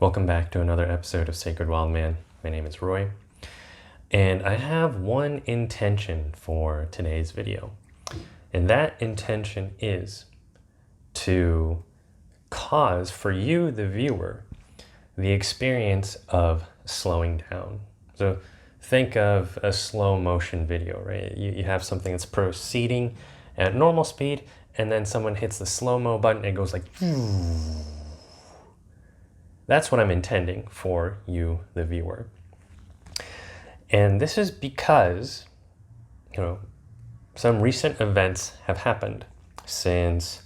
Welcome back to another episode of Sacred Wild Man. My name is Roy, and I have one intention for today's video. And that intention is to cause for you, the viewer, the experience of slowing down. So think of a slow motion video, right? You have something that's proceeding at normal speed, and then someone hits the slow-mo button, and it goes like... That's what I'm intending for you, the viewer. And this is because, some recent events have happened since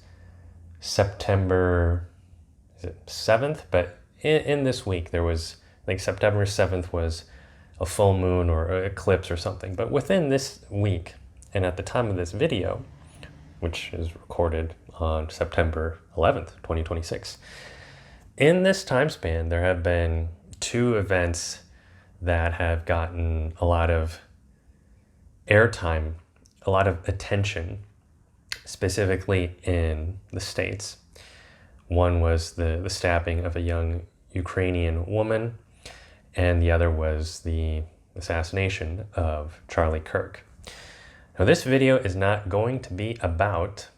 September 7th, but in this week there was, September 7th was a full moon or an eclipse or something. But within this week, and at the time of this video, which is recorded on September 11th, 2026, in this time span, there have been two events that have gotten a lot of airtime, a lot of attention, specifically in the States. One was the stabbing of a young Ukrainian woman, and the other was the assassination of Charlie Kirk. Now, this video is not going to be about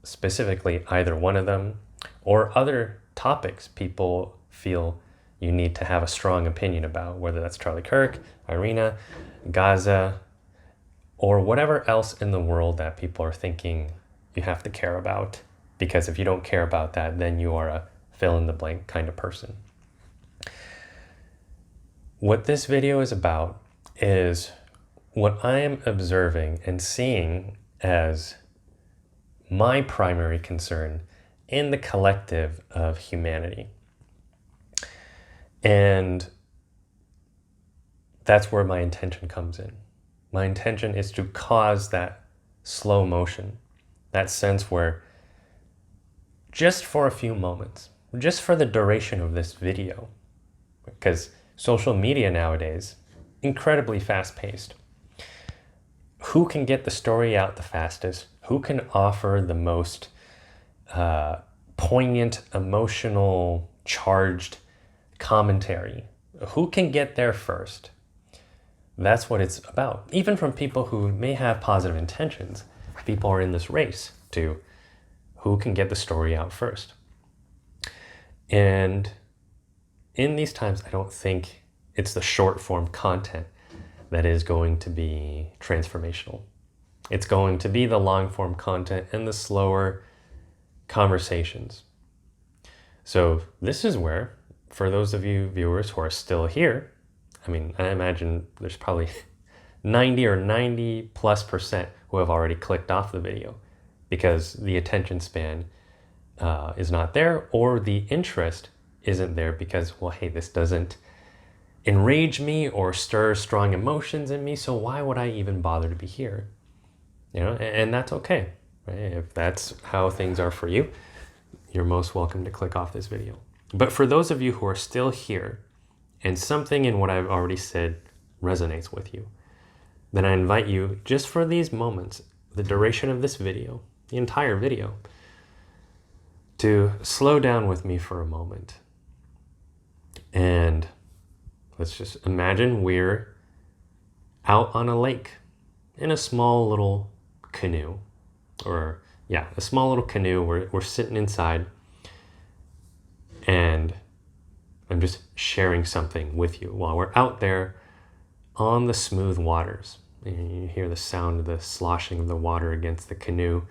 specifically either one of them or other topics people feel you need to have a strong opinion about, whether that's Charlie Kirk, Irina, Gaza, or whatever else in the world that people are thinking you have to care about. Because if you don't care about that, then you are a fill-in-the-blank kind of person. What this video is about is what I am observing and seeing as my primary concern in the collective of humanity. And that's where my intention comes in. My intention is to cause that slow motion, that sense where just for a few moments, just for the duration of this video, because social media nowadays, incredibly fast-paced. Who can get the story out the fastest? Who can offer the most poignant, emotional, charged commentary? Who can get there first? That's what it's about. Even from people who may have positive intentions, people are in this race to who can get the story out first. And in these times, I don't think it's the short form content that is going to be transformational. It's going to be the long form content and the slower conversations. So this is where, for those of you viewers who are still here, I imagine there's probably 90 or 90+% who have already clicked off the video because the attention span is not there, or the interest isn't there because, well, hey, this doesn't enrage me or stir strong emotions in me, so why would I even bother to be here? And that's okay. Right? If that's how things are for you, you're most welcome to click off this video. But for those of you who are still here and something in what I've already said resonates with you, then I invite you, just for these moments, the duration of this video, the entire video, to slow down with me for a moment. And let's just imagine we're out on a lake in a small little canoe. A small little canoe. We're sitting inside, and I'm just sharing something with you while we're out there on the smooth waters. And you hear the sound of the sloshing of the water against the canoe.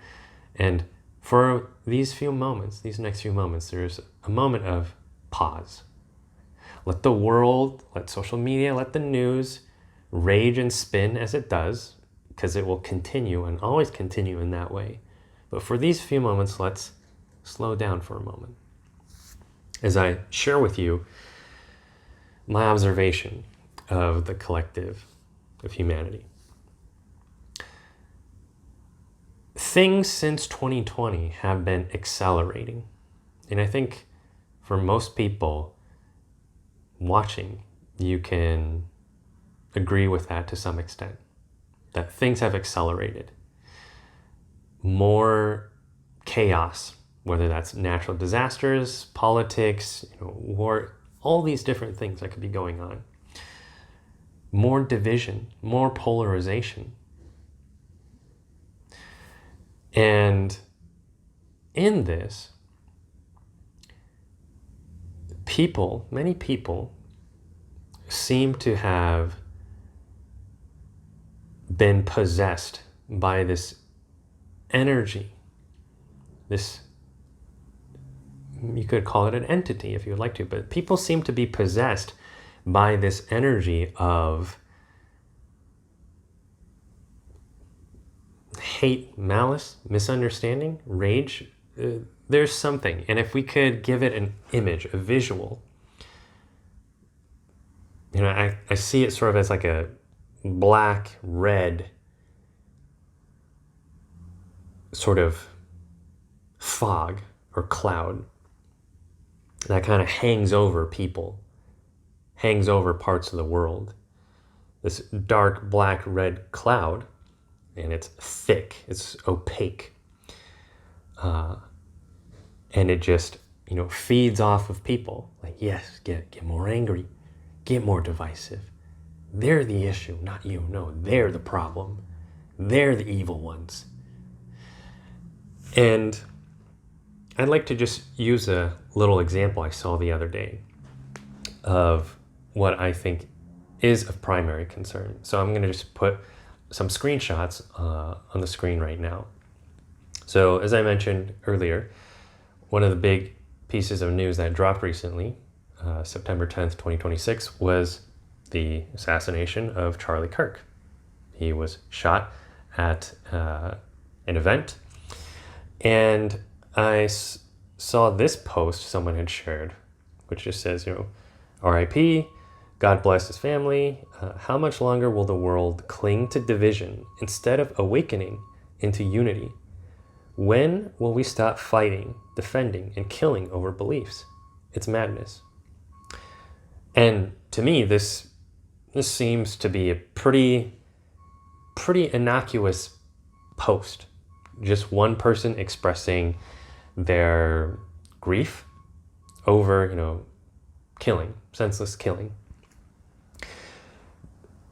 And for these next few moments, there's a moment of pause. Let the world, let social media, let the news rage and spin as it does, because it will continue and always continue in that way. But for these few moments, let's slow down for a moment as I share with you my observation of the collective of humanity. Things since 2020 have been accelerating. And I think for most people watching, you can agree with that to some extent, that things have accelerated. More chaos, whether that's natural disasters, politics, war, all these different things that could be going on. More division, more polarization. And in this, many people seem to have been possessed by this energy, this, you could call it an entity if you would like to, but people seem to be possessed by this energy of hate, malice, misunderstanding, rage. There's something. And if we could give it an image, a visual, I see it sort of as like a black, red sort of fog or cloud that kind of hangs over people, hangs over parts of the world. This dark, black, red cloud, and it's thick, it's opaque. And it just, feeds off of people. Like, yes, get more angry, get more divisive. They're the issue, not you. No, they're the problem. They're the evil ones. And I'd like to just use a little example I saw the other day of what I think is of primary concern. So I'm going to just put some screenshots on the screen right now. So as I mentioned earlier, one of the big pieces of news that dropped recently, September 10th, 2026, was the assassination of Charlie Kirk. He was shot at an event, and I saw this post someone had shared, which just says, R.I.P., God bless his family. How much longer will the world cling to division instead of awakening into unity? When will we stop fighting, defending, and killing over beliefs? It's madness. And to me, this seems to be a pretty innocuous post. Just one person expressing their grief over, killing, senseless killing.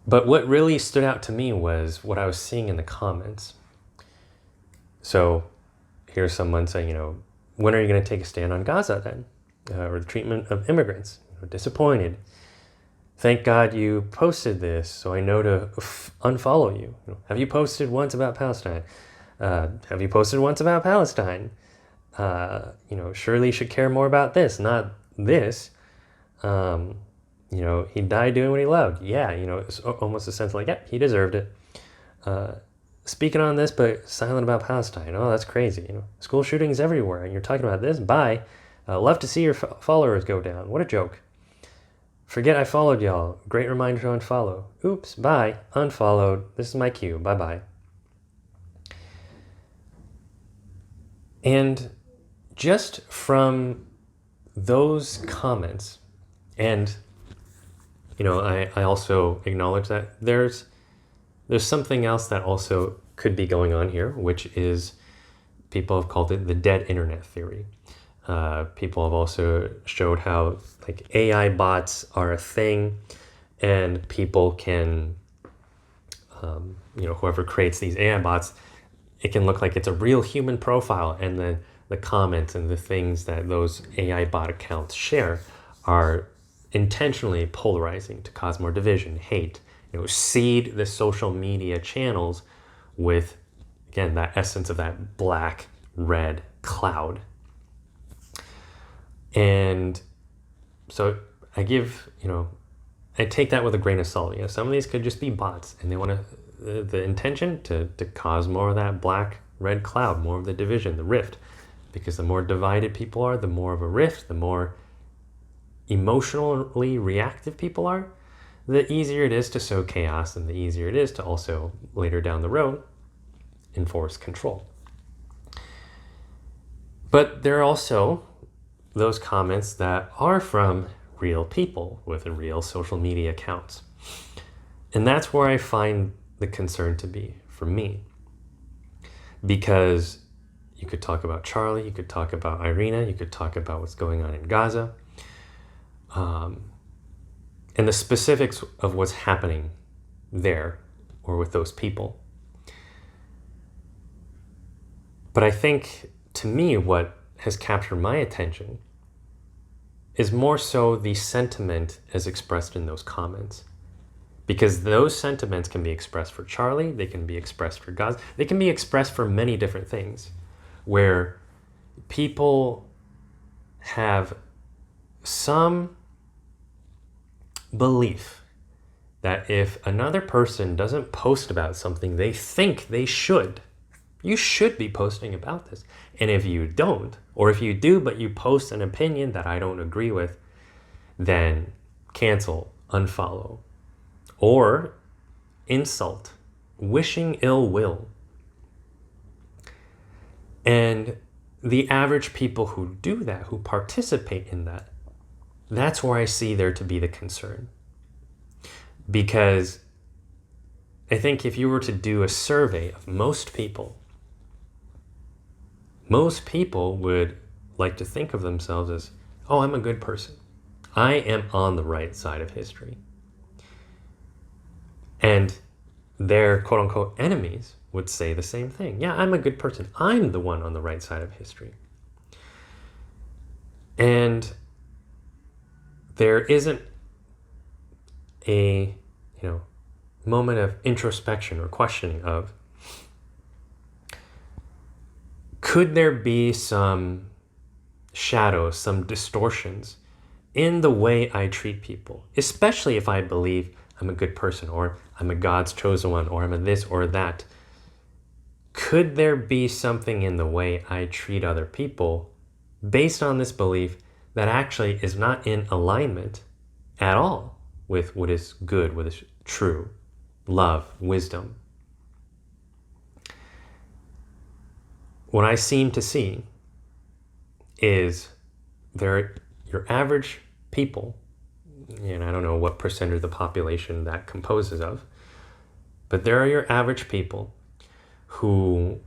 But what really stood out to me was what I was seeing in the comments. So here's someone saying, when are you going to take a stand on Gaza then? Or the treatment of immigrants? Disappointed. Thank God you posted this, so I know to unfollow you. Have you posted once about Palestine? Have you posted once about Palestine? Surely you should care more about this, not this. He died doing what he loved. Yeah, it's almost a sense like, yeah, he deserved it. Speaking on this, but silent about Palestine. Oh, that's crazy. School shootings everywhere, and you're talking about this? Bye. Love to see your followers go down. What a joke. Forget I followed y'all. Great reminder to unfollow. Oops, bye. Unfollowed. This is my cue. Bye-bye. And just from those comments, and I also acknowledge that there's something else that also could be going on here, which is people have called it the dead internet theory. People have also showed how AI bots are a thing, and people can, whoever creates these AI bots, it can look like it's a real human profile, and then the comments and the things that those AI bot accounts share are intentionally polarizing to cause more division, hate, seed the social media channels with, again, that essence of that black, red cloud. And so I take that with a grain of salt. Some of these could just be bots, and they want the intention to cause more of that black, red cloud, more of the division, the rift. Because the more divided people are, the more of a rift, the more emotionally reactive people are, the easier it is to sow chaos, and the easier it is to also, later down the road, enforce control. But there are also those comments that are from real people with real social media accounts. And that's where I find the concern to be for me. Because You could talk about Charlie, you could talk about Irina, you could talk about what's going on in Gaza, and the specifics of what's happening there or with those people. But I think, to me, what has captured my attention is more so the sentiment as expressed in those comments. Because those sentiments can be expressed for Charlie, they can be expressed for Gaza, they can be expressed for many different things, where people have some belief that if another person doesn't post about something they think they should, you should be posting about this. And if you don't, or if you do, but you post an opinion that I don't agree with, then cancel, unfollow, or insult, wishing ill will. And the average people who do that, who participate in that, that's where I see there to be the concern. Because I think if you were to do a survey of most people would like to think of themselves as, oh, I'm a good person. I am on the right side of history. And their quote unquote enemies would say the same thing. Yeah, I'm a good person. I'm the one on the right side of history. And there isn't a, moment of introspection or questioning of, could there be some shadows, some distortions in the way I treat people, especially if I believe I'm a good person, or I'm a God's chosen one, or I'm a this or that? Could there be something in the way I treat other people based on this belief that actually is not in alignment at all with what is good, what is true, love, wisdom? What I seem to see is your average people, and I don't know what percentage of the population that composes of, but there are your average people who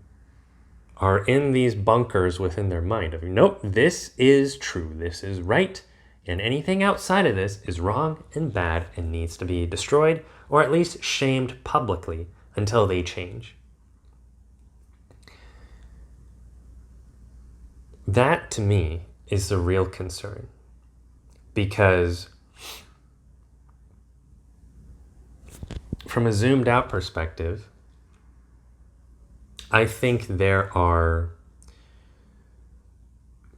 are in these bunkers within their mind of, nope, this is true, this is right, and anything outside of this is wrong and bad and needs to be destroyed, or at least shamed publicly until they change. That, to me, is the real concern. Because from a zoomed out perspective, I think there are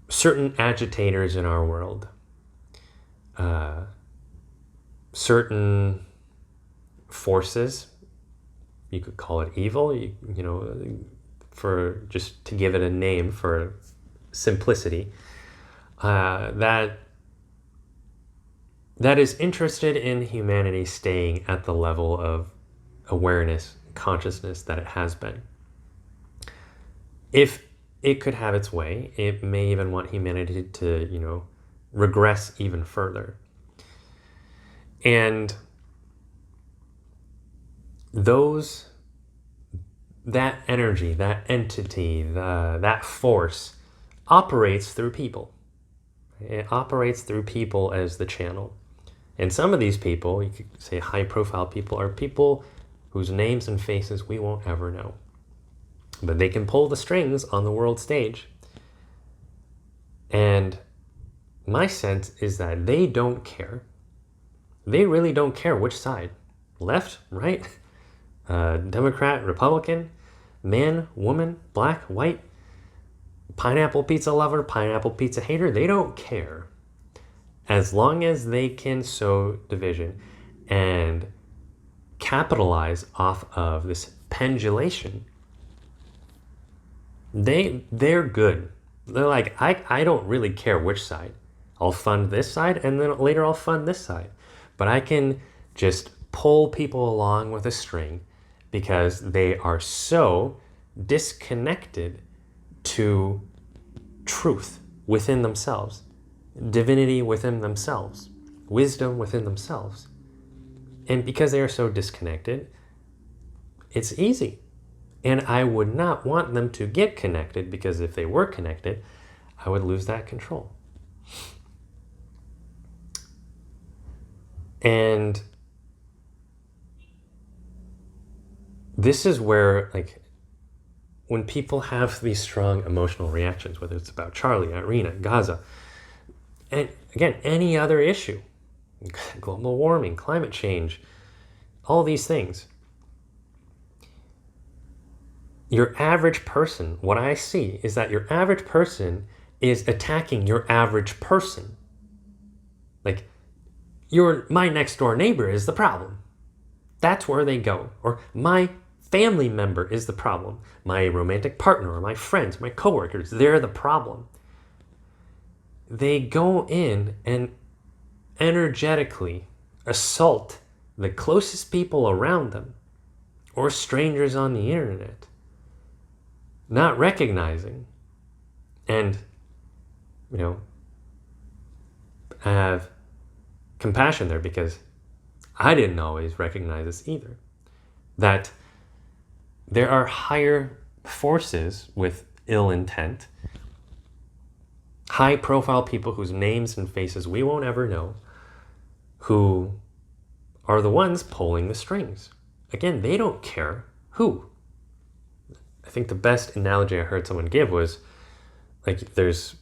certain agitators in our world, certain forces, you could call it evil, for just to give it a name for simplicity, that is interested in humanity staying at the level of awareness, consciousness that it has been. If it could have its way, it may even want humanity to, regress even further. And that energy, that entity, that force operates through people. It operates through people as the channel. And some of these people, you could say high profile people, are people whose names and faces we won't ever know. But they can pull the strings on the world stage. And my sense is that they don't care. They really don't care which side. Left, right, Democrat, Republican, man, woman, black, white, pineapple pizza lover, pineapple pizza hater. They don't care. As long as they can sow division and capitalize off of this pendulation, they're good. They're like, I don't really care which side. I'll fund this side, and then later I'll fund this side. But I can just pull people along with a string because they are so disconnected to truth within themselves, divinity within themselves, wisdom within themselves. And because they are so disconnected, it's easy. And I would not want them to get connected, because if they were connected, I would lose that control. And this is where, like, when people have these strong emotional reactions, whether it's about Charlie, Irina, Gaza, and again, any other issue, global warming, climate change, all these things, your average person, what I see is that your average person is attacking your average person. Like, my next door neighbor is the problem. That's where they go. Or my family member is the problem. My romantic partner or my friends, my coworkers, they're the problem. They go in and energetically assault the closest people around them or strangers on the internet, not recognizing. And, I have compassion there, because I didn't always recognize this either. That there are higher forces with ill intent, high profile people whose names and faces we won't ever know, who are the ones pulling the strings. Again, they don't care who. I think the best analogy I heard someone give was, like, there's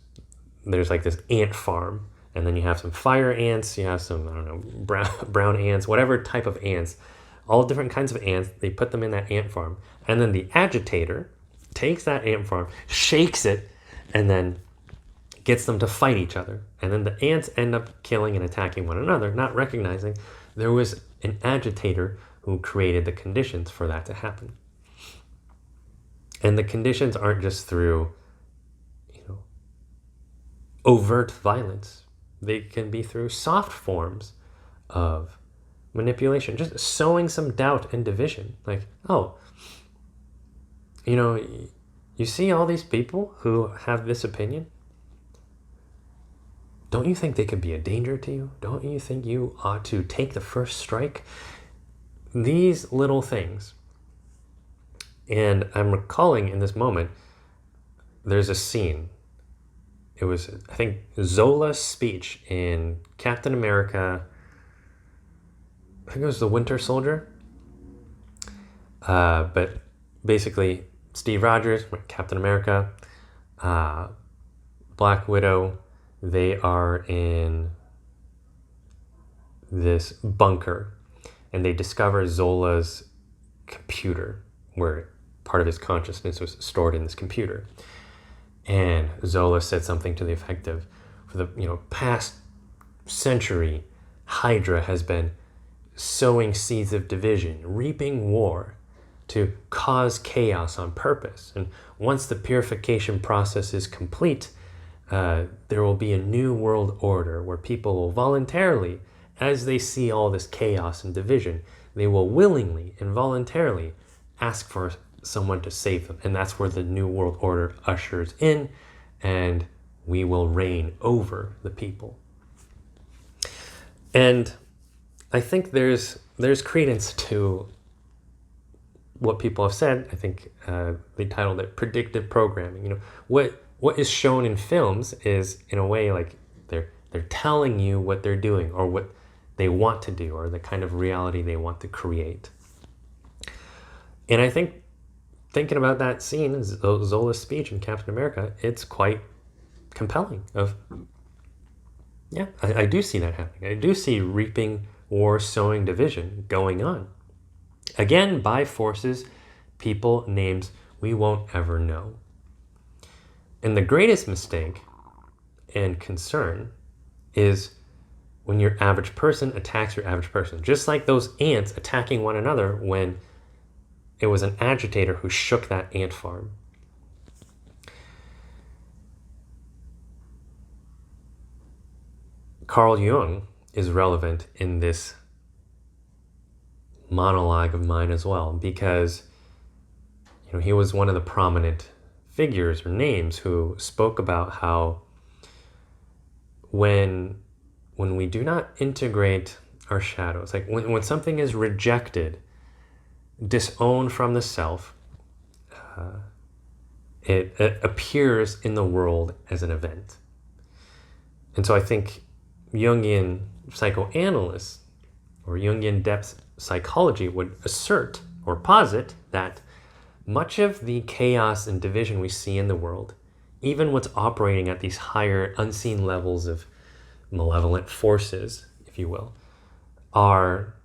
like this ant farm, and then you have some fire ants, you have some, I don't know, brown ants, whatever type of ants, all different kinds of ants. They put them in that ant farm, and then the agitator takes that ant farm, shakes it, and then gets them to fight each other. And then the ants end up killing and attacking one another, not recognizing there was an agitator who created the conditions for that to happen. And the conditions aren't just through, overt violence. They can be through soft forms of manipulation, just sowing some doubt and division. Like, you see all these people who have this opinion? Don't you think they could be a danger to you? Don't you think you ought to take the first strike? These little things. And I'm recalling in this moment, there's a scene. It was, I think, Zola's speech in Captain America. I think it was the Winter Soldier. But basically, Steve Rogers, Captain America, Black Widow, they are in this bunker, and they discover Zola's computer, where part of his consciousness was stored in this computer. And Zola said something to the effect of, for the past century, Hydra has been sowing seeds of division, reaping war, to cause chaos on purpose. And once the purification process is complete, there will be a new world order where people will voluntarily, as they see all this chaos and division, they will willingly and voluntarily ask for someone to save them. And that's where the new world order ushers in, and we will reign over the people. And I think there's credence to what people have said. I think they titled it predictive programming. What is shown in films is, in a way, like they're telling you what they're doing or what they want to do or the kind of reality they want to create. And I think thinking about that scene, Zola's speech in Captain America, it's quite compelling. I do see that happening. I do see reaping war, sowing division going on. Again, by forces, people, names we won't ever know. And the greatest mistake and concern is when your average person attacks your average person. Just like those ants attacking one another when it was an agitator who shook that ant farm. Carl Jung is relevant in this monologue of mine as well, because he was one of the prominent figures or names who spoke about how when we do not integrate our shadows, like when something is rejected, disowned from the self, it appears in the world as an event. And so I think Jungian psychoanalysts or Jungian depth psychology would assert or posit that much of the chaos and division we see in the world, even what's operating at these higher unseen levels of malevolent forces, if you will, are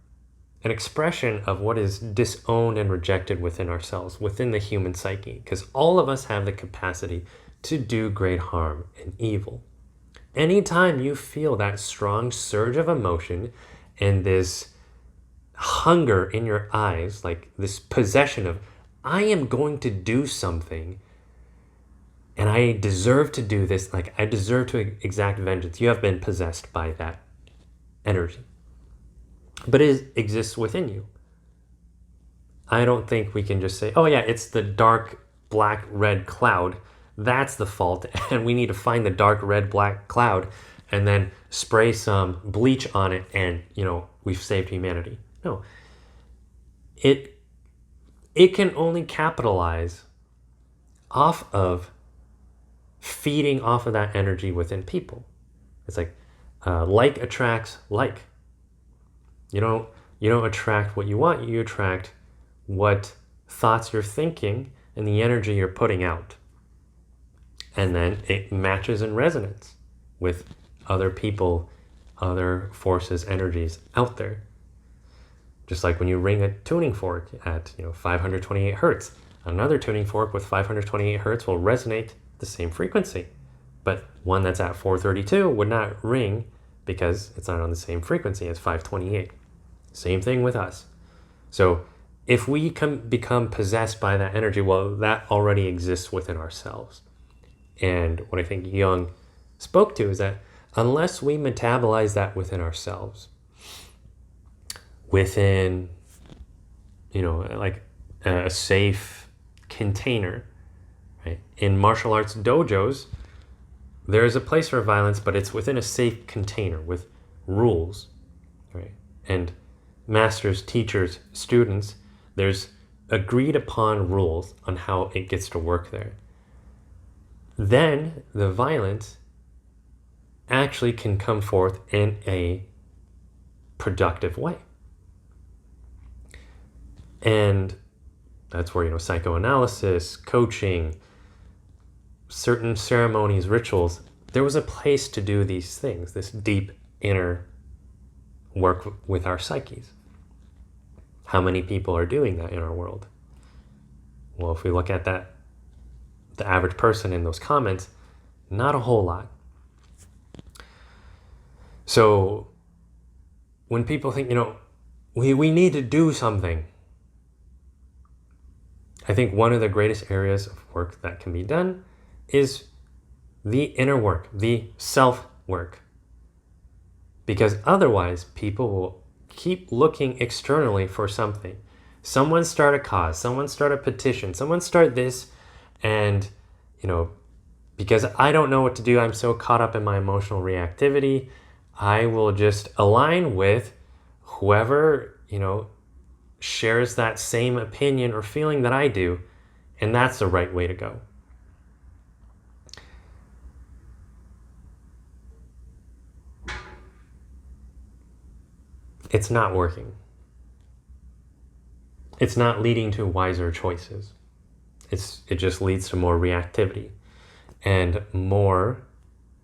an expression of what is disowned and rejected within ourselves, within the human psyche, because all of us have the capacity to do great harm and evil. Anytime you feel that strong surge of emotion and this hunger in your eyes, like this possession of, I am going to do something and I deserve to do this, like I deserve to exact vengeance, you have been possessed by that energy. But it exists within you. I don't think we can just say, oh yeah, it's the dark, black, red cloud. That's the fault. And we need to find the dark, red, black cloud and then spray some bleach on it and, we've saved humanity. No. It can only capitalize off of feeding off of that energy within people. It's like attracts like. You don't attract what you want, you attract what thoughts you're thinking and the energy you're putting out. And then it matches in resonance with other people, other forces, energies out there. Just like when you ring a tuning fork at 528 hertz, another tuning fork with 528 hertz will resonate the same frequency. But one that's at 432 would not ring because it's not on the same frequency as 528. Same thing with us. So if we become possessed by that energy, well, that already exists within ourselves. And what I think Jung spoke to is that unless we metabolize that within ourselves, within, like a safe container, right? In martial arts dojos, there is a place for violence, but it's within a safe container with rules, right? And masters, teachers, students, there's agreed upon rules on how it gets to work there. Then the violence actually can come forth in a productive way. And that's where, psychoanalysis, coaching, certain ceremonies, rituals, there was a place to do these things, this deep inner work with our psyches. How many people are doing that in our world? Well, if we look at that, the average person in those comments, not a whole lot. So when people think, we need to do something, I think one of the greatest areas of work that can be done is the inner work, the self work. Because otherwise, people will keep looking externally for something. Someone start a cause, someone start a petition, someone start this, and, because I don't know what to do, I'm so caught up in my emotional reactivity, I will just align with whoever, shares that same opinion or feeling that I do, and that's the right way to go. It's not working. It's not leading to wiser choices. It just leads to more reactivity and more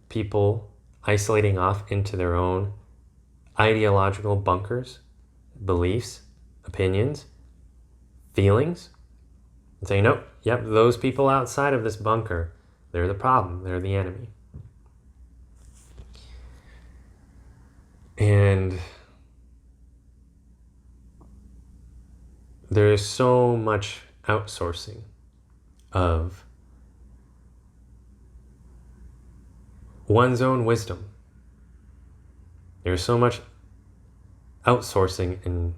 people isolating off into their own ideological bunkers, beliefs, opinions, feelings, and saying, nope, yep, those people outside of this bunker, they're the problem, they're the enemy. And there is so much outsourcing of one's own wisdom. There's so much outsourcing and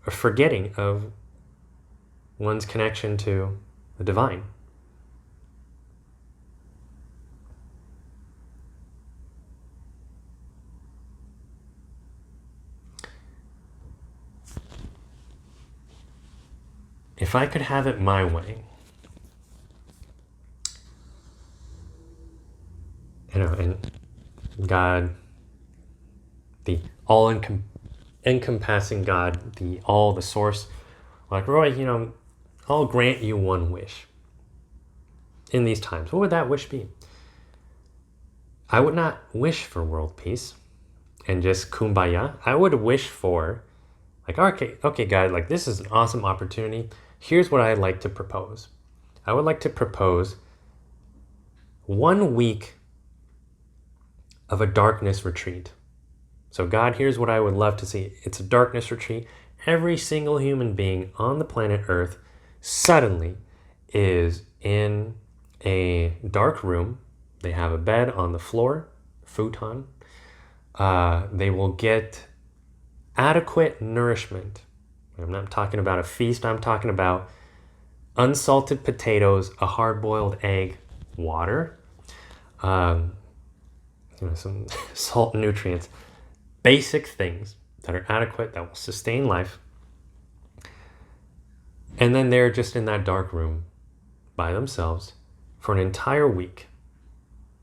a forgetting of one's connection to the divine. If I could have it my way, God, the all-encompassing God, the source. Like, Roy, I'll grant you one wish in these times. What would that wish be? I would not wish for world peace and just kumbaya. I would wish for, like, okay, God, like, this is an awesome opportunity. Here's what I'd like to propose. I would like to propose 1 week of a darkness retreat. So God, here's what I would love to see. It's a darkness retreat. Every single human being on the planet Earth suddenly is in a dark room. They have a bed on the floor, futon. They will get adequate nourishment. I'm not talking about a feast. I'm talking about unsalted potatoes, a hard-boiled egg, water, some salt and nutrients, basic things that are adequate, that will sustain life. And then they're just in that dark room by themselves for an entire week.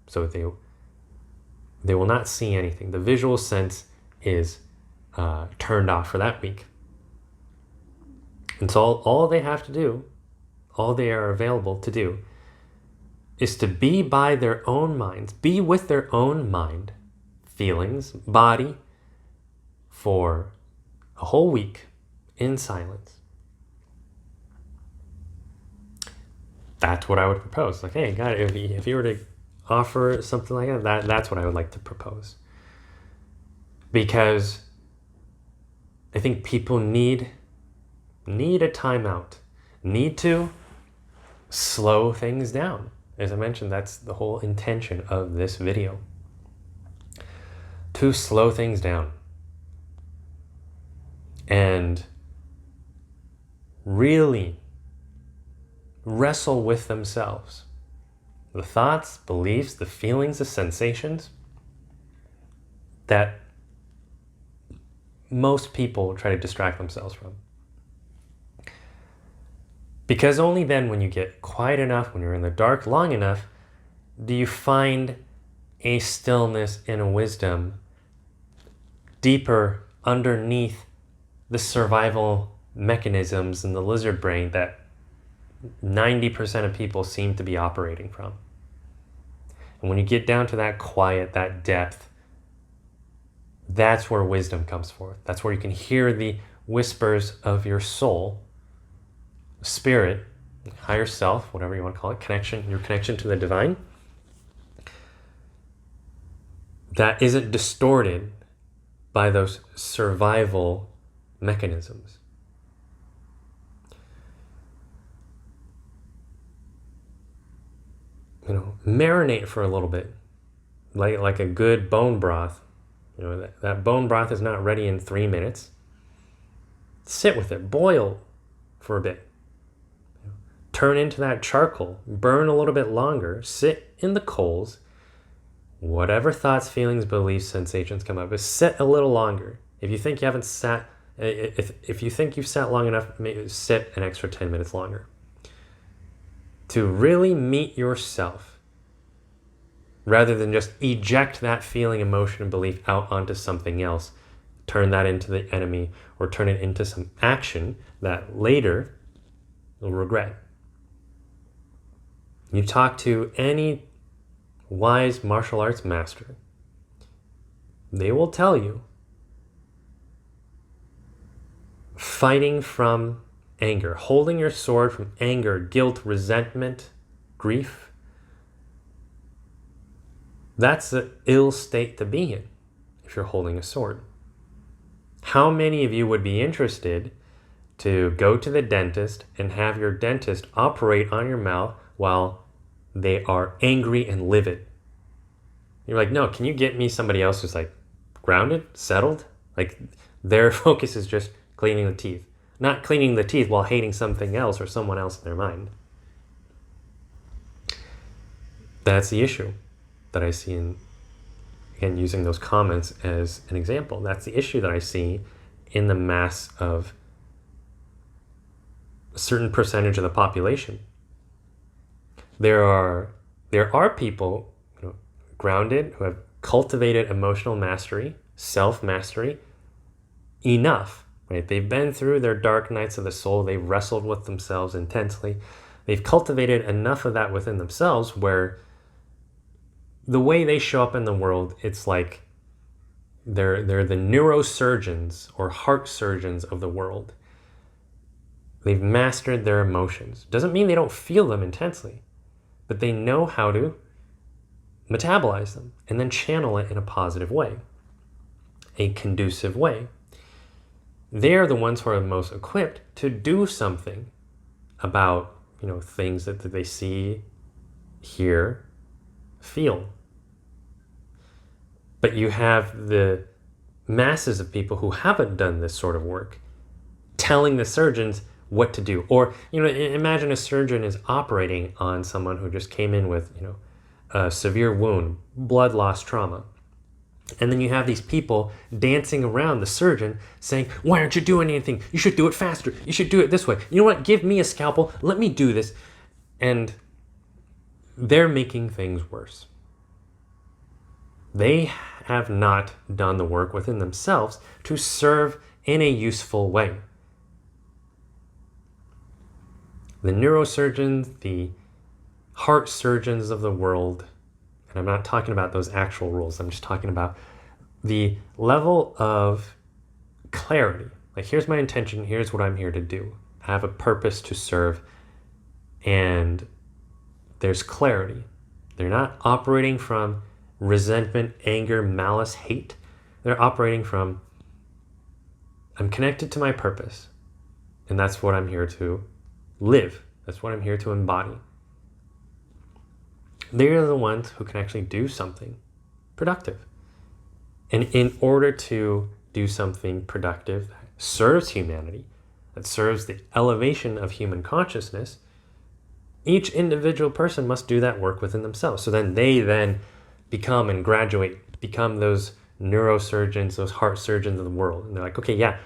So they will not see anything. The visual sense is turned off for that week. And so all they have to do, all they are available to do, is to be by their own minds, be with their own mind, feelings, body, for a whole week in silence. That's what I would propose. Like, hey, God, if you were to offer something like that, that's what I would like to propose. Because I think people need a timeout, need to slow things down. As I mentioned, that's the whole intention of this video. To slow things down. And really wrestle with themselves. The thoughts, beliefs, the feelings, the sensations that most people try to distract themselves from. Because only then, when you get quiet enough, when you're in the dark long enough, do you find a stillness and a wisdom deeper underneath the survival mechanisms in the lizard brain that 90% of people seem to be operating from. And when you get down to that quiet, that depth, that's where wisdom comes forth. That's where you can hear the whispers of your soul, spirit, higher self, whatever you want to call it, connection, your connection to the divine, that isn't distorted by those survival mechanisms. Marinate for a little bit, like a good bone broth. That bone broth is not ready in 3 minutes. Sit with it, boil for a bit. Turn into that charcoal, burn a little bit longer, sit in the coals. Whatever thoughts, feelings, beliefs, sensations come up, just sit a little longer. If you think you haven't sat, if you think you've sat long enough, maybe sit an extra 10 minutes longer. To really meet yourself, rather than just eject that feeling, emotion, and belief out onto something else, turn that into the enemy, or turn it into some action that later you'll regret. You talk to any wise martial arts master, they will tell you fighting from anger, holding your sword from anger, guilt, resentment, grief, that's an ill state to be in if you're holding a sword. How many of you would be interested to go to the dentist and have your dentist operate on your mouth while they are angry and livid? You're like, no, can you get me somebody else who's like grounded, settled? Like their focus is just cleaning the teeth. Not cleaning the teeth while hating something else or someone else in their mind. That's the issue that I see in, again, using those comments as an example. That's the issue that I see in the mass of a certain percentage of the population. There are people, grounded, who have cultivated emotional mastery, self-mastery, enough, right? They've been through their dark nights of the soul. They've wrestled with themselves intensely. They've cultivated enough of that within themselves where the way they show up in the world, it's like they're the neurosurgeons or heart surgeons of the world. They've mastered their emotions. Doesn't mean they don't feel them intensely, but they know how to metabolize them and then channel it in a positive way, a conducive way. They're the ones who are most equipped to do something about, things that they see, hear, feel. But you have the masses of people who haven't done this sort of work telling the surgeons what to do. Or, imagine a surgeon is operating on someone who just came in with, a severe wound, blood loss trauma. And then you have these people dancing around the surgeon saying, why aren't you doing anything? You should do it faster. You should do it this way. You know what? Give me a scalpel. Let me do this. And they're making things worse. They have not done the work within themselves to serve in a useful way. The neurosurgeons, the heart surgeons of the world, and I'm not talking about those actual rules, I'm just talking about the level of clarity. Like, here's my intention, here's what I'm here to do. I have a purpose to serve, and there's clarity. They're not operating from resentment, anger, malice, hate. They're operating from, I'm connected to my purpose, and that's what I'm here to live. That's what I'm here to embody. They're the ones who can actually do something productive. And in order to do something productive that serves humanity, that serves the elevation of human consciousness, each individual person must do that work within themselves. So then they become and graduate, become those neurosurgeons, those heart surgeons of the world. And they're like, okay, yeah,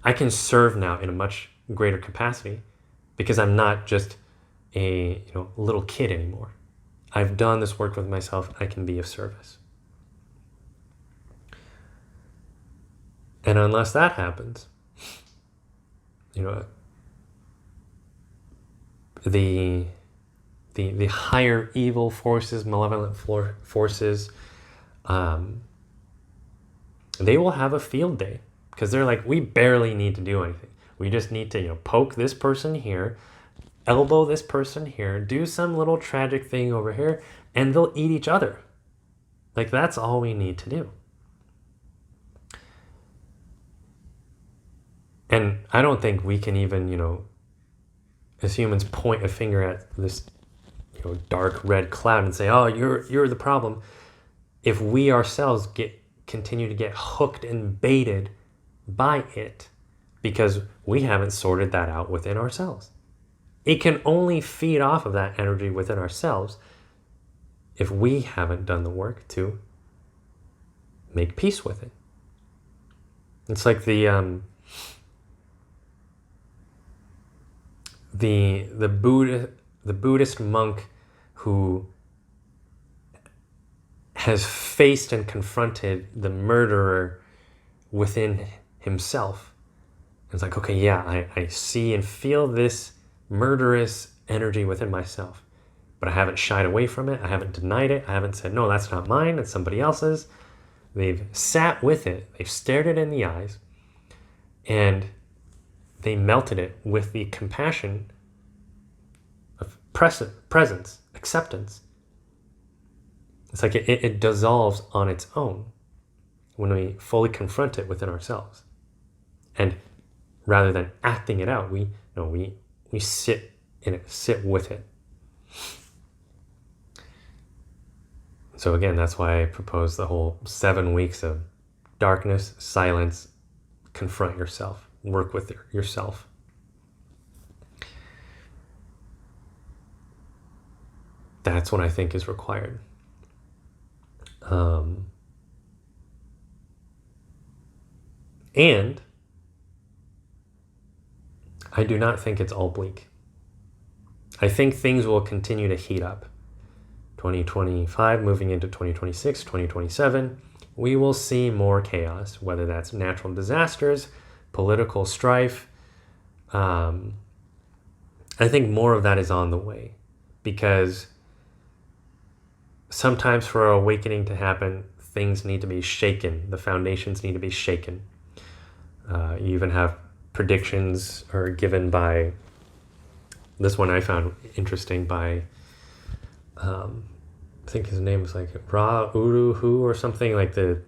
I can serve now in a much greater capacity because I'm not just a little kid anymore. I've done this work with myself. I can be of service. And unless that happens, the higher evil forces, malevolent forces, they will have a field day because they're like, we barely need to do anything. We just need to, poke this person here, elbow this person here, do some little tragic thing over here, and they'll eat each other. Like, that's all we need to do. And I don't think we can even, as humans, point a finger at this, dark red cloud and say, oh, you're the problem. If we ourselves continue to get hooked and baited by it because we haven't sorted that out within ourselves. It can only feed off of that energy within ourselves if we haven't done the work to make peace with it. It's like the Buddhist monk who has faced and confronted the murderer within himself. It's like, okay, yeah, I see and feel this murderous energy within myself, but I haven't shied away from it. I haven't denied it. I haven't said, no, that's not mine. It's somebody else's. They've sat with it. They've stared it in the eyes, and they melted it with the compassion of presence, acceptance. It's like it dissolves on its own when we fully confront it within ourselves. And rather than acting it out, we sit in it, sit with it. So again, that's why I propose the whole 7 weeks of darkness, silence, confront yourself, work with yourself. That's what I think is required. And I do not think it's all bleak. I think things will continue to heat up 2025, moving into 2026, 2027, we will see more chaos, whether that's natural disasters, political strife. I think more of that is on the way, because sometimes for our awakening to happen, things need to be shaken. The foundations need to be shaken. You even have predictions are given by, this one I found interesting, by I think his name was like Ra Uru Hu or something, like the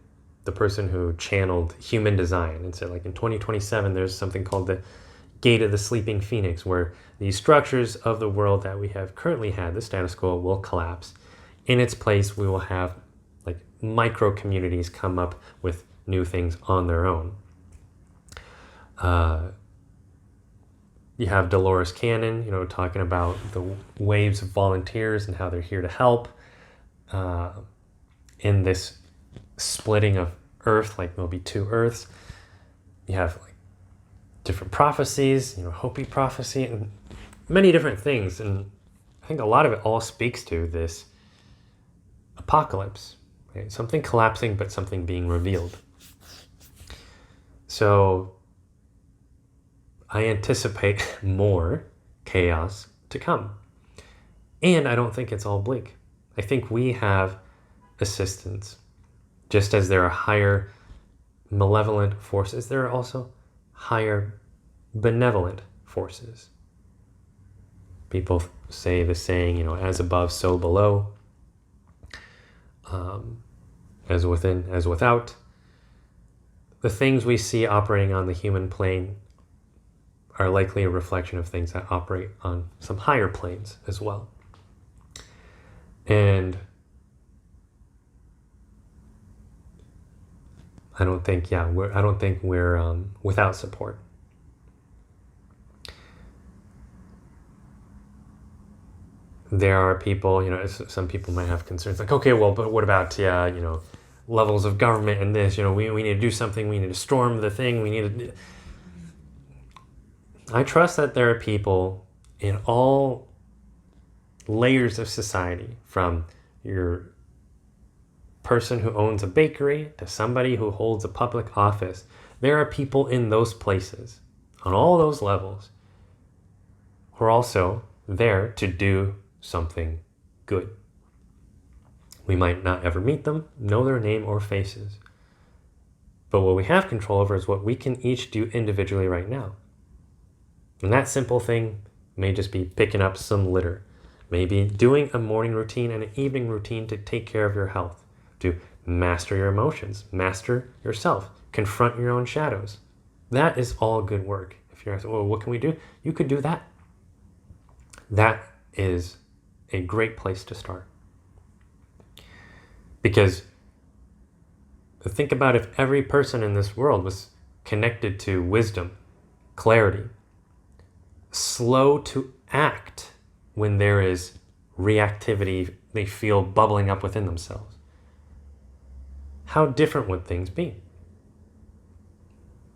person who channeled human design, and said like in 2027 there's something called the Gate of the Sleeping Phoenix, where these structures of the world that we have currently had, the status quo, will collapse. In its place, we will have like micro communities come up with new things on their own. You have Dolores Cannon, talking about the waves of volunteers and how they're here to help in this splitting of Earth. Like there'll be two Earths. You have like different prophecies, Hopi prophecy, and many different things. And I think a lot of it all speaks to this apocalypse, right? Something collapsing, but something being revealed. So I anticipate more chaos to come. And I don't think it's all bleak. I think we have assistance. Just as there are higher malevolent forces, there are also higher benevolent forces. People say the saying, as above, so below. As within, as without. The things we see operating on the human plane are likely a reflection of things that operate on some higher planes as well. And I don't think we're without support. There are people, some people might have concerns like, okay, well, but what about, levels of government and this, we need to do something, we need to storm the thing, we need to... I trust that there are people in all layers of society, from your person who owns a bakery to somebody who holds a public office. There are people in those places, on all those levels, who are also there to do something good. We might not ever meet them, know their name or faces. But what we have control over is what we can each do individually right now. And that simple thing may just be picking up some litter, maybe doing a morning routine and an evening routine to take care of your health, to master your emotions, master yourself, confront your own shadows. That is all good work. If you're asking, well, what can we do? You could do that. That is a great place to start. Because think about if every person in this world was connected to wisdom, clarity, slow to act when there is reactivity they feel bubbling up within themselves. How different would things be?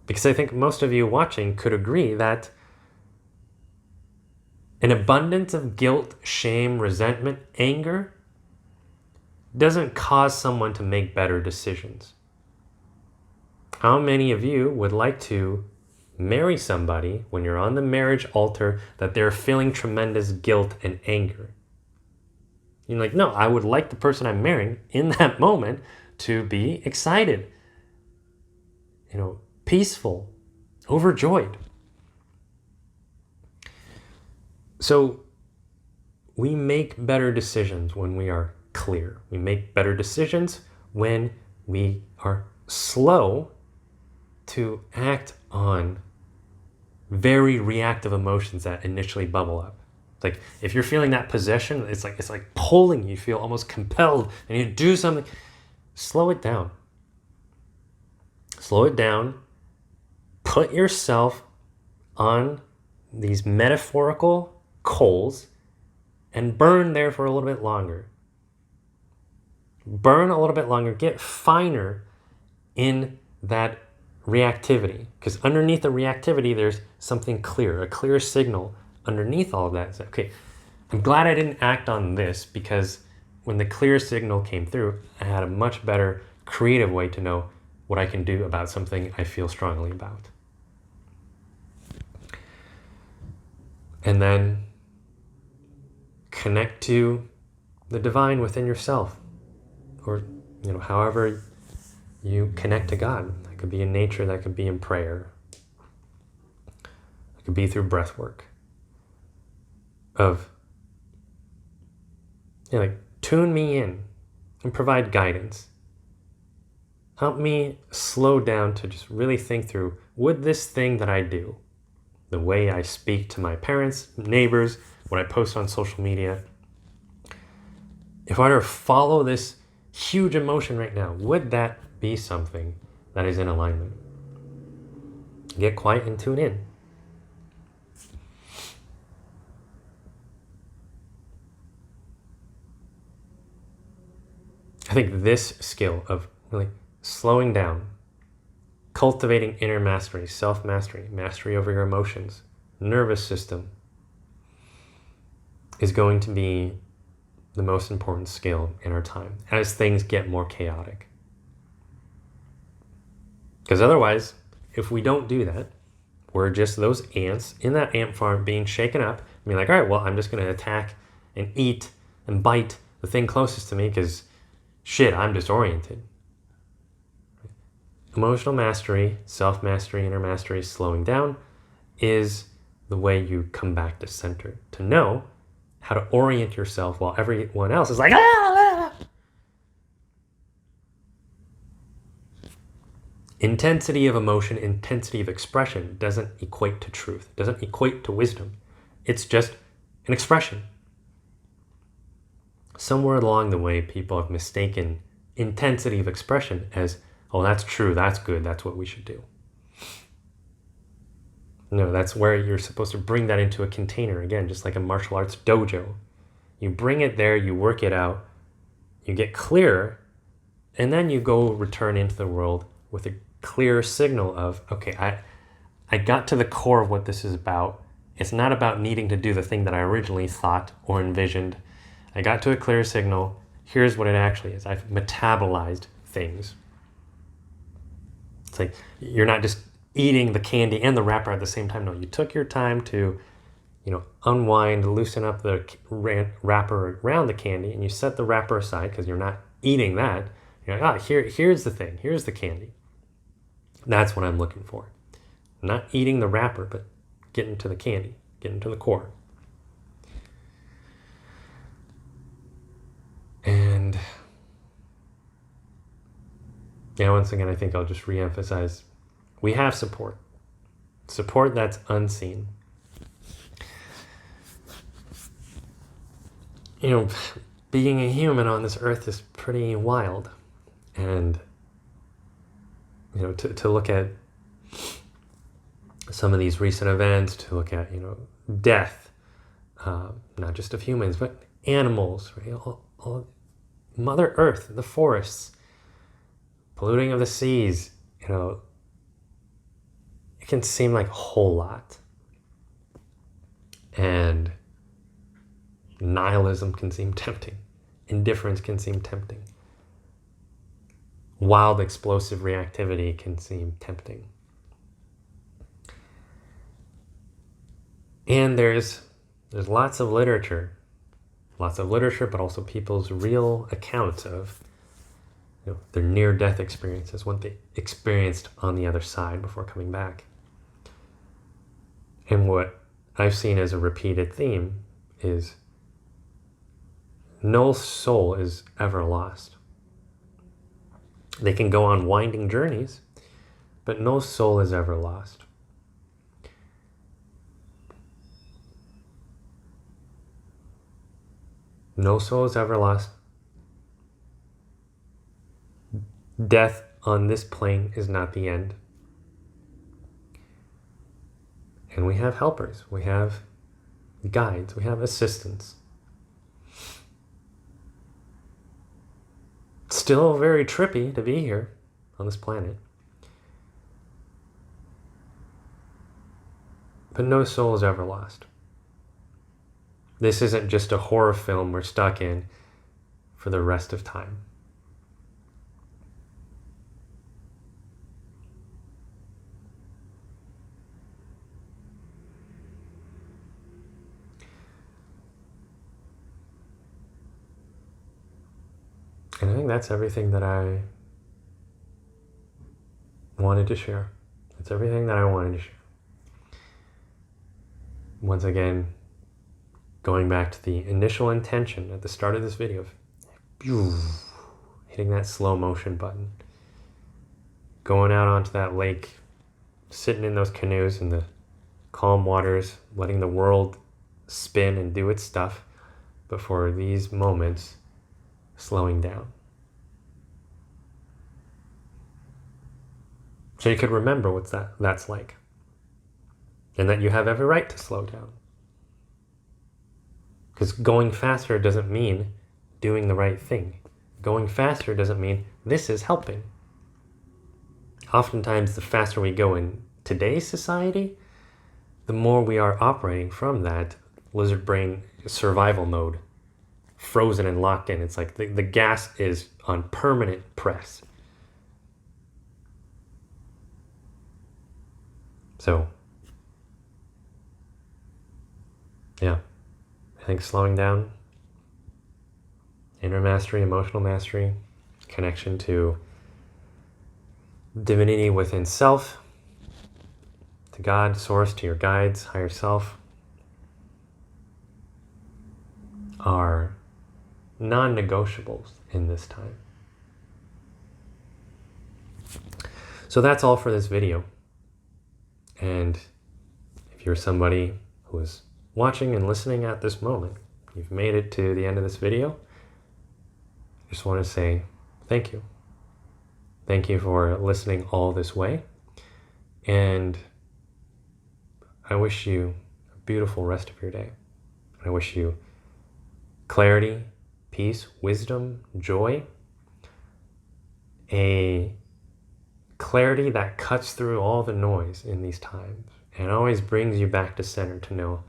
Because I think most of you watching could agree that an abundance of guilt, shame, resentment, anger doesn't cause someone to make better decisions. How many of you would like to marry somebody when you're on the marriage altar that they're feeling tremendous guilt and anger? You're like, no, I would like the person I'm marrying in that moment to be excited, peaceful, overjoyed. So we make better decisions when we are clear. We make better decisions when we are slow to act on very reactive emotions that initially bubble up. Like if you're feeling that possession, it's like pulling you, feel almost compelled, and you do something. Slow it down. Slow it down. Put yourself on these metaphorical coals and burn there for a little bit longer. Burn a little bit longer. Get finer in that reactivity, because underneath the reactivity there's something clear, a clear signal underneath all of that. Okay, I'm glad I didn't act on this because when the clear signal came through, I had a much better creative way to know what I can do about something I feel strongly about. And then connect to the divine within yourself, or however you connect to God. That could be in nature, that could be in prayer, it could be through breath work. Of tune me in and provide guidance. Help me slow down to just really think through, would this thing that I do, the way I speak to my parents, neighbors, what I post on social media, if I were to follow this huge emotion right now, would that be something that is in alignment? Get quiet and tune in. I think this skill of really slowing down, cultivating inner mastery, self-mastery, mastery over your emotions, nervous system, is going to be the most important skill in our time as things get more chaotic. Because otherwise, if we don't do that, we're just those ants in that ant farm being shaken up and being like, all right, well, I'm just going to attack and eat and bite the thing closest to me because shit, I'm disoriented. Emotional mastery, self-mastery, inner mastery, slowing down is the way you come back to center, to know how to orient yourself while everyone else is like, ah! Intensity of emotion, intensity of expression doesn't equate to truth, doesn't equate to wisdom. It's just an expression. Somewhere along the way, people have mistaken intensity of expression as, oh, that's true, that's good, that's what we should do. No, that's where you're supposed to bring that into a container. Again, just like a martial arts dojo. You bring it there, you work it out, you get clearer, and then you go return into the world with a clear signal of, okay, I got to the core of what this is about. It's not about needing to do the thing that I originally thought or envisioned. I got to a clear signal. Here's what it actually is. I've metabolized things. It's like you're not just eating the candy and the wrapper at the same time. No, you took your time to, unwind, loosen up the wrapper around the candy, and you set the wrapper aside because you're not eating that. You're like, here's the thing. Here's the candy. That's what I'm looking for. I'm not eating the wrapper, but getting to the candy, getting to the core. And once again, I think I'll just reemphasize, we have support. Support that's unseen. Being a human on this earth is pretty wild. And, to look at some of these recent events, to look at, death, not just of humans, but animals, right? All Mother Earth, the forests, polluting of the seas, it can seem like a whole lot. And nihilism can seem tempting. Indifference can seem tempting. Wild, explosive reactivity can seem tempting. And there's lots of literature, but also people's real accounts of their near-death experiences, what they experienced on the other side before coming back. And what I've seen as a repeated theme is no soul is ever lost. They can go on winding journeys, but no soul is ever lost. No soul is ever lost. Death on this plane is not the end. And we have helpers, we have guides, we have assistants. It's still very trippy to be here on this planet. But no soul is ever lost. This isn't just a horror film we're stuck in for the rest of time. And I think that's everything that I wanted to share. That's everything that I wanted to share. Once again, going back to the initial intention at the start of this video of hitting that slow motion button, going out onto that lake, sitting in those canoes in the calm waters, letting the world spin and do its stuff, but for these moments, slowing down. So you could remember what that's like. And that you have every right to slow down. Because going faster doesn't mean doing the right thing. Going faster doesn't mean this is helping. Oftentimes, the faster we go in today's society, the more we are operating from that lizard brain survival mode, frozen and locked in. It's like the gas is on permanent press. So, yeah, I think slowing down, inner mastery, emotional mastery, connection to divinity within self, to God, source, to your guides, higher self, are non-negotiables in this time. So that's all for this video. And if you're somebody who is watching and listening at this moment, you've made it to the end of this video, I just want to say thank you. Thank you for listening all this way. And I wish you a beautiful rest of your day. I wish you clarity, peace, wisdom, joy, a clarity that cuts through all the noise in these times and always brings you back to center to know,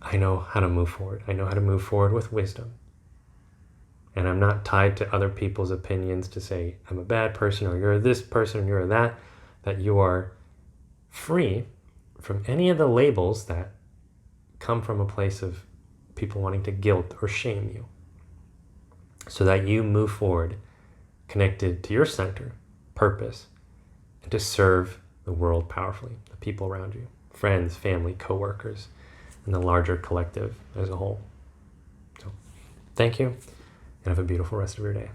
I know how to move forward. I know how to move forward with wisdom. And I'm not tied to other people's opinions to say, I'm a bad person, or you're this person, or you're that you are free from any of the labels that come from a place of people wanting to guilt or shame you, so that you move forward connected to your center, purpose, and to serve the world powerfully, the people around you, friends, family, co-workers, and the larger collective as a whole. So, thank you, and have a beautiful rest of your day.